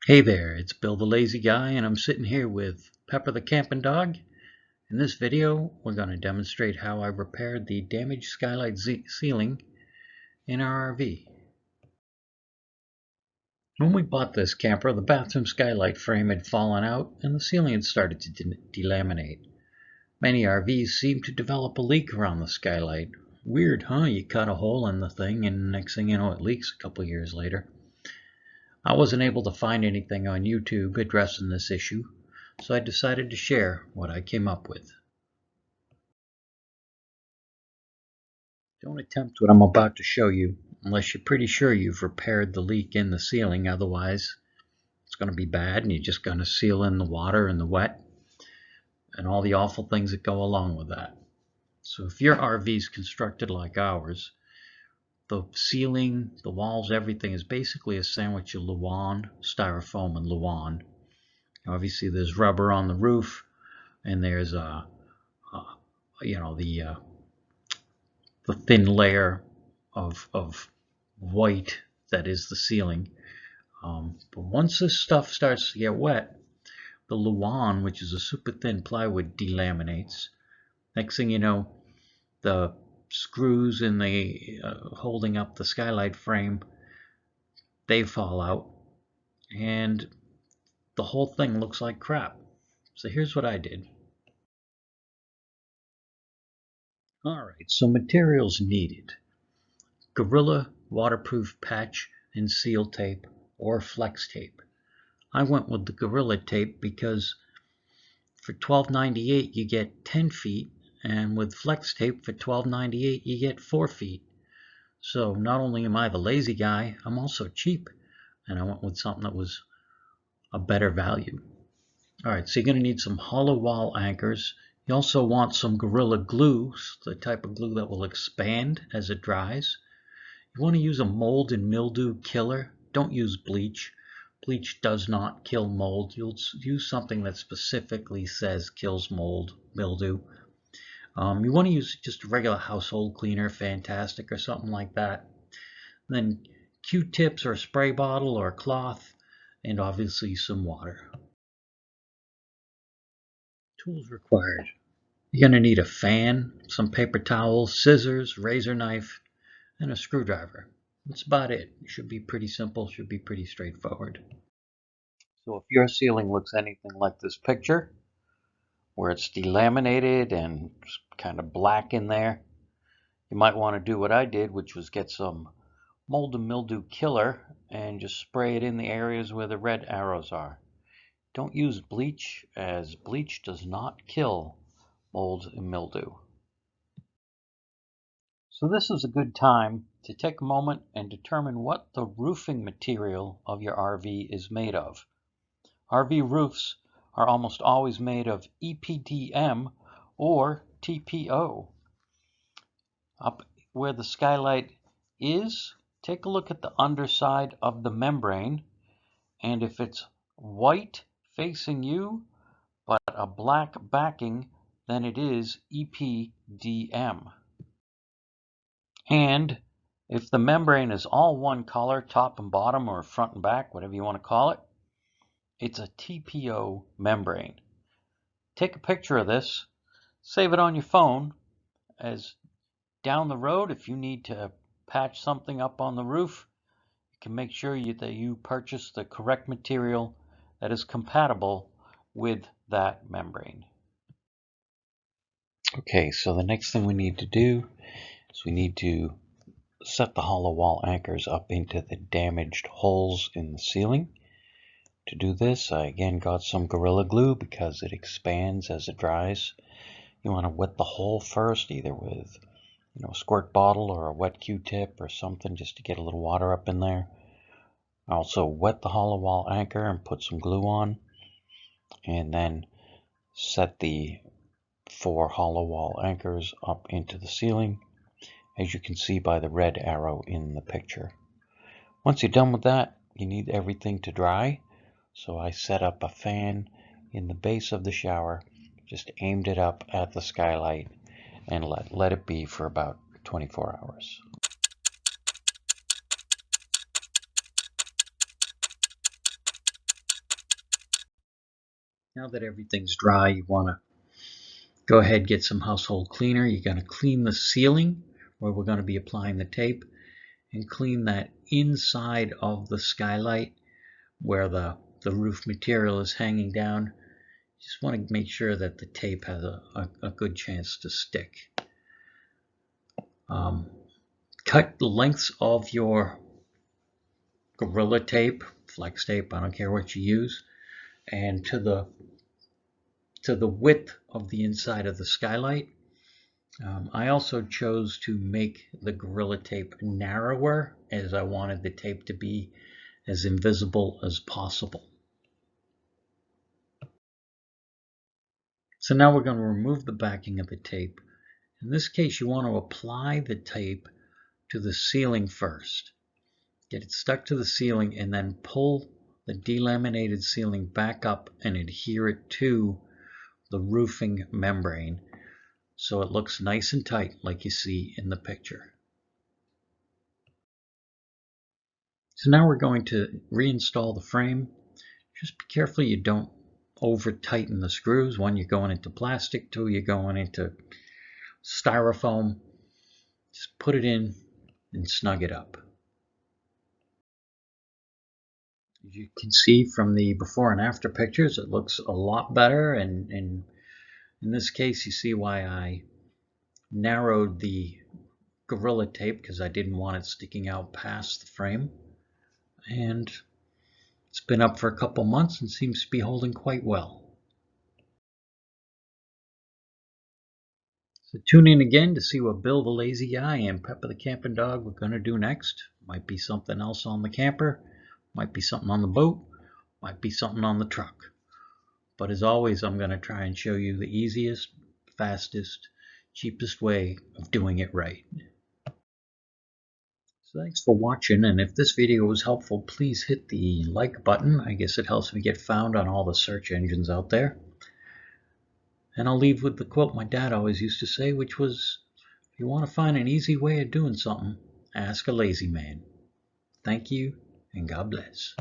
Hey there, it's Bill the Lazy Guy, and I'm sitting here with Pepper the Camping Dog. In this video, we're going to demonstrate how I repaired the damaged skylight ceiling in our RV. When we bought this camper, the bathroom skylight frame had fallen out and the ceiling had started to delaminate. Many RVs seem to develop a leak around the skylight. Weird, huh? You cut a hole in the thing and next thing you know it leaks a couple years later. I wasn't able to find anything on YouTube addressing this issue, so I decided to share what I came up with. Don't attempt what I'm about to show you unless you're pretty sure you've repaired the leak in the ceiling. Otherwise, it's going to be bad and you're just going to seal in the water and the wet and all the awful things that go along with that. So if your RV is constructed like ours, the ceiling, the walls, everything is basically a sandwich of Luan, styrofoam and Luan. Obviously there's rubber on the roof and there's the thin layer of white that is the ceiling. But once this stuff starts to get wet, the Luan, which is a super thin plywood, delaminates. Next thing you know, the screws in the holding up the skylight frame, they fall out and the whole thing looks like crap. So here's what I did. Alright, so materials needed: Gorilla waterproof patch and seal tape or flex tape. I went with the Gorilla tape because for $12.98 you get 10 feet, and with flex tape for $12.98 you get 4 feet. So not only am I the lazy guy, I'm also cheap, and I went with something that was a better value. Alright, so you're going to need some hollow wall anchors. You also want some Gorilla glue, the type of glue that will expand as it dries. You want to use a mold and mildew killer. Don't use bleach. Bleach does not kill mold. You'll use something that specifically says kills mold, mildew. You want to use just a regular household cleaner, Fantastic or something like that. And then Q-tips or a spray bottle or a cloth, and obviously some water. Tools required. You're going to need a fan, some paper towels, scissors, razor knife, and a screwdriver. That's about it. It should be pretty simple, should be pretty straightforward. So if your ceiling looks anything like this picture, where it's delaminated and kind of black in there, you might want to do what I did, which was get some mold and mildew killer and just spray it in the areas where the red arrows are. Don't use bleach, as bleach does not kill mold and mildew. So this is a good time to take a moment and determine what the roofing material of your RV is made of. RV roofs are almost always made of EPDM or TPO. Up where the skylight is, take a look at the underside of the membrane, and if it's white facing you but a black backing, then it is EPDM. And if the membrane is all one color, top and bottom or front and back, whatever you want to call it, it's a TPO membrane. Take a picture of this, save it on your phone, as down the road, if you need to patch something up on the roof, you can make sure that you purchase the correct material that is compatible with that membrane. Okay, so the next thing we need to do is we need to set the hollow wall anchors up into the damaged holes in the ceiling. To do this, I again got some Gorilla Glue because it expands as it dries. You want to wet the hole first, either with a squirt bottle or a wet Q-tip or something, just to get a little water up in there. Also wet the hollow wall anchor and put some glue on, and then set the 4 hollow wall anchors up into the ceiling, as you can see by the red arrow in the picture. Once you're done with that, you need everything to dry. So I set up a fan in the base of the shower, just aimed it up at the skylight, and let it be for about 24 hours. Now that everything's dry, you want to go ahead and get some household cleaner. You're going to clean the ceiling where we're going to be applying the tape, and clean that inside of the skylight where the roof material is hanging down. Just want to make sure that the tape has a good chance to stick. Cut the lengths of your Gorilla tape, flex tape, I don't care what you use, and to the width of the inside of the skylight. I also chose to make the Gorilla tape narrower, as I wanted the tape to be as invisible as possible. So now we're going to remove the backing of the tape. In this case, you want to apply the tape to the ceiling first. Get it stuck to the ceiling and then pull the delaminated ceiling back up and adhere it to the roofing membrane so it looks nice and tight like you see in the picture. So now we're going to reinstall the frame. Just be careful you don't over tighten the screws. One, you're going into plastic. Two, you're going into styrofoam. Just put it in and snug it up. As you can see from the before and after pictures, it looks a lot better, and in this case you see why I narrowed the Gorilla tape, because I didn't want it sticking out past the frame. And it's been up for a couple months and seems to be holding quite well. So tune in again to see what Bill the Lazy Guy and Pepper the Camping Dog we're going to do next. Might be something else on the camper, might be something on the boat, might be something on the truck. But as always, I'm going to try and show you the easiest, fastest, cheapest way of doing it right. So thanks for watching, and if this video was helpful, please hit the like button. I guess it helps me get found on all the search engines out there. And I'll leave with the quote my dad always used to say, which was, if you want to find an easy way of doing something, ask a lazy man. Thank you, and God bless.